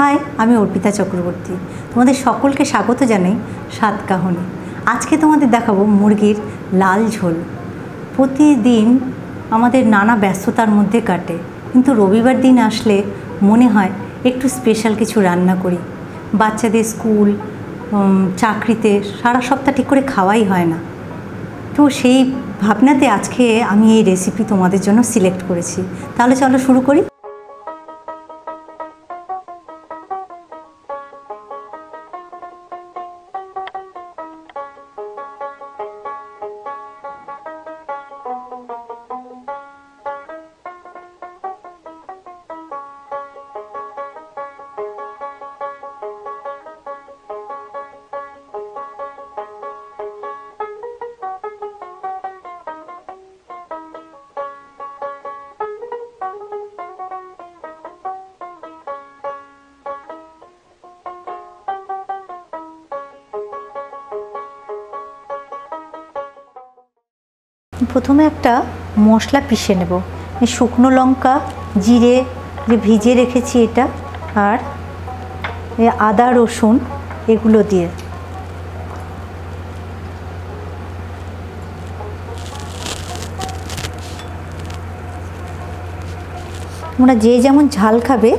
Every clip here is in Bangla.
হাই, আমি অর্পিতা চক্রবর্তী। তোমাদের সকলকে স্বাগত জানাই স্বাদ কাহনে। আজকে তোমাদের দেখাবো মুরগির লাল ঝোল। প্রতিদিন আমাদের নানা ব্যস্ততার মধ্যে কাটে, কিন্তু রবিবার দিন আসলে মনে হয় একটু স্পেশাল কিছু রান্না করি। বাচ্চাদের স্কুল, চাকরিতে সারা সপ্তাহ ঠিক করে খাওয়াই হয় না। তো সেই ভাবনাতে আজকে আমি এই রেসিপি তোমাদের জন্য সিলেক্ট করেছি। তাহলে চলো শুরু করি। প্রথমে একটা মশলা পিষে নেব। এই শুকনো লঙ্কা, জিরে যে ভিজিয়ে রেখেছি এটা, আর আদা রসুন এগুলো দিয়ে। তোমরা যে যেমন ঝাল খাবে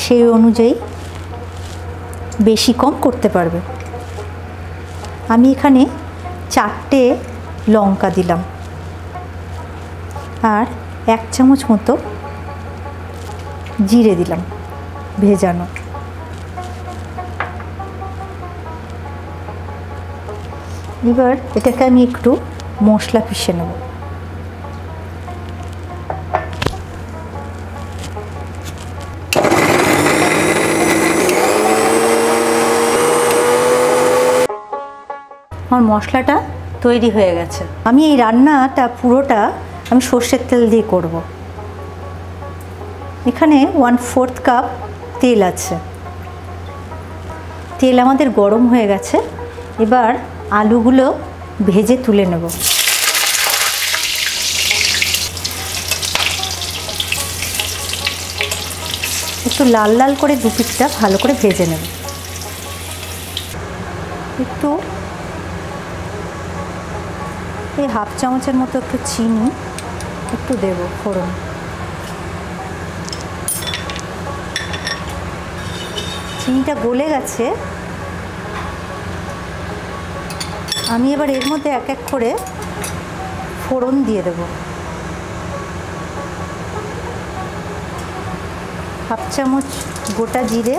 সেই অনুযায়ী বেশি কম করতে পারবে। আমি এখানে 4টে লঙ্কা দিলাম আর 1 চামচ মতো জিরে দিলাম ভেজানো। এবার এটাকে আমি একটু মশলা পিষে নেব। আমার মশলাটা তৈরি হয়ে গেছে। আমি এই রান্নাটা পুরোটা আমি সর্ষের তেল দিয়ে করব। এখানে 1/4 কাপ তেল আছে। তেল আমাদের গরম হয়ে গেছে। এবার আলুগুলো ভেজে তুলে নেব। একটু লাল লাল করে দুপিঠটা ভালো করে ভেজে নেব। একটু এই 1/2 চামচের মতো একটু চিনি একটু দেব ফোড়ন। চিনিটা গলে গেছে। আমি এবার এর মধ্যে এক এক করে ফোড়ন দিয়ে দেব। 1/2 চামচ গোটা জিরে,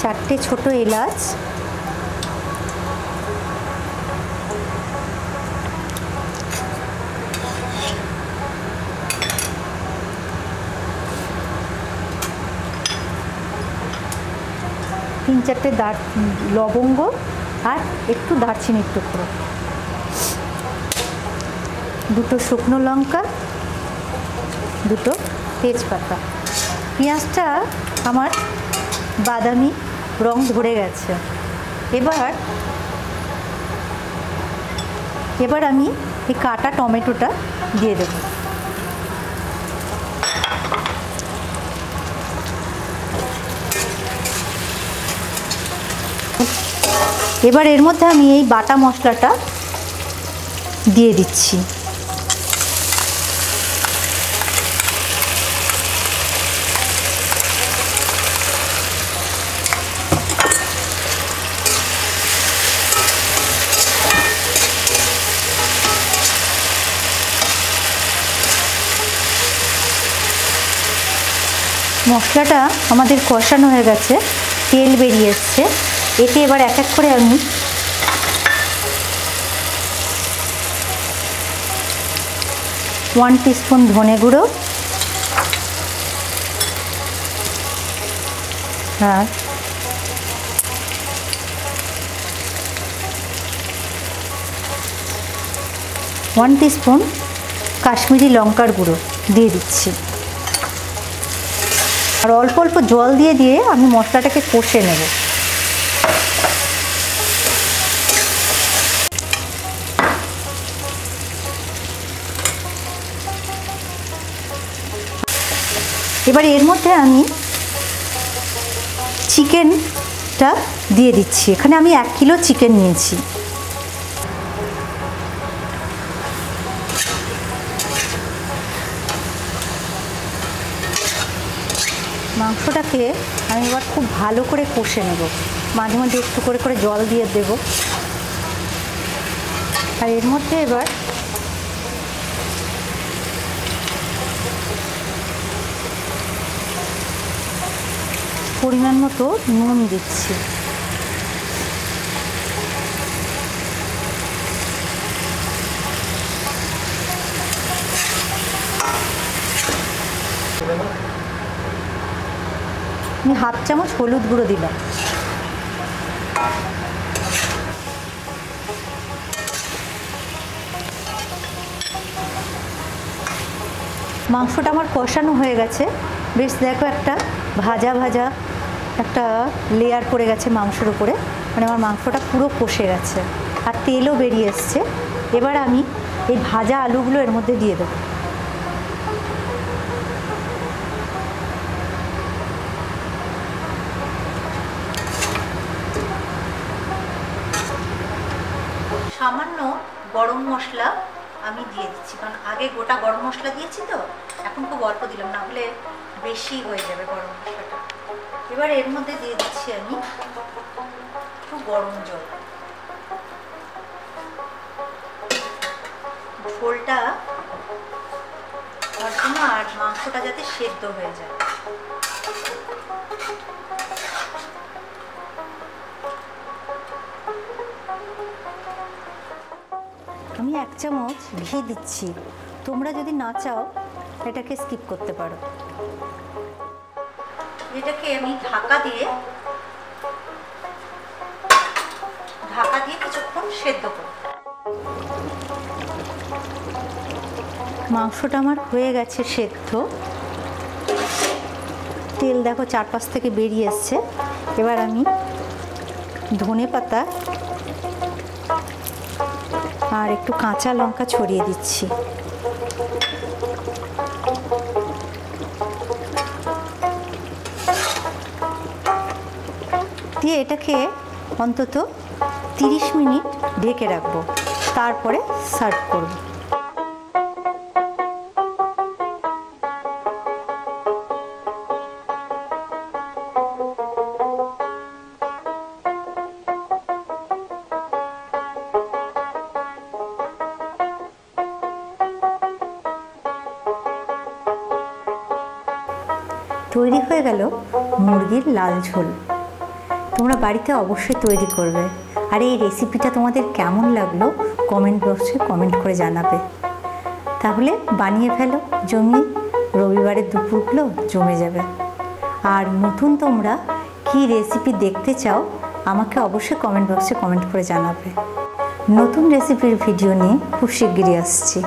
4টে ছোট এলাচ, 3-4টে লবঙ্গ আর একটু দারচিনির টুকরো, 2টো শুকনো লঙ্কা, 2টো তেজপাতা। পেঁয়াজটা আমার বাদামি রং ধরে গেছে। এবার আমি এই কাটা টমেটোটা দিয়ে দেব। এবার এর মধ্যে আমি এই বাটা মশলাটা দিয়ে দিচ্ছি। মশলাটা আমাদের কষানো হয়ে গেছে, তেল বেরিয়ে এসছে। এতে এবার এক এক করে আমি ওয়ান টিস্পুন ধনে গুঁড়ো আর 1 টিস্পুন কাশ্মীরি লঙ্কার গুঁড়ো দিয়ে দিচ্ছি। আর অল্প অল্প জল দিয়ে দিয়ে আমি মশলাটাকে কষে নেব। এবার এর মধ্যে আমি চিকেনটা দিয়ে দিচ্ছি। এখানে আমি 1 কিলো চিকেন নিয়েছি। মাংসটাকে আমি এবার খুব ভালো করে কষে নেব। মাঝে মাঝে একটু করে করে জল দিয়ে দেব। আর এর মধ্যে এবার পরিমাণ মতো নুন দিচ্ছি। আমি 1/2 চামচ হলুদ গুঁড়ো দিলাম। মাংসটা আমার কষানো হয়ে গেছে। বেশ দেখো একটা ভাজা ভাজা একটা লেয়ার পড়ে গেছে মাংসের উপরে, মানে আমার মাংসটা পুরো কষে গেছে আর তেলও বেরিয়ে এসছে। এবার আমি এই ভাজা আলুগুলো এর মধ্যে দিয়ে দেবো। সামান্য গরম মশলা আমি দিয়ে দিচ্ছি, কারণ আগে গোটা গরম মশলা দিয়েছি তো, এখন খুব অল্প দিলাম, না হলে বেশি হয়ে যাবে গরম মশলাটা। এবার এর মধ্যে দিয়ে দিচ্ছি আমি একটু গরম জল। ঝোলটা হওয়ার জন্য আর মাংসটা যাতে সেদ্ধ হয়ে যায়। আমি 1 চামচ ঘি দিচ্ছি। তোমরা যদি না চাও এটাকে স্কিপ করতে পারো। এটাকে আমি ঢাকা দিয়ে কিছুক্ষণ সেদ্ধ করব। মাংসটা আমার হয়ে গেছে সেদ্ধ। তেল দেখো চারপাশ থেকে বেরিয়ে এসছে। এবার আমি ধনেপাতা আর একটু কাঁচা লঙ্কা ছড়িয়ে দিচ্ছি। দিয়ে এটাকে অন্তত 30 মিনিট ঢেকে রাখবো, তারপরে সার্ভ করব। তৈরি হয়ে গেল মুরগির লাল ঝোল। তোমরা বাড়িতে অবশ্যই তৈরি করবে। আর এই রেসিপিটা তোমাদের কেমন লাগলো কমেন্ট বক্সে কমেন্ট করে জানাবে। তাহলে বানিয়ে ফেলো, জমিয়ে রবিবারের দুপুরগুলো জমে যাবে। আর নতুন তোমরা কি রেসিপি দেখতে চাও আমাকে অবশ্যই কমেন্ট বক্সে কমেন্ট করে জানাবে। নতুন রেসিপির ভিডিও নিয়ে খুব শিগগিরই আসছি।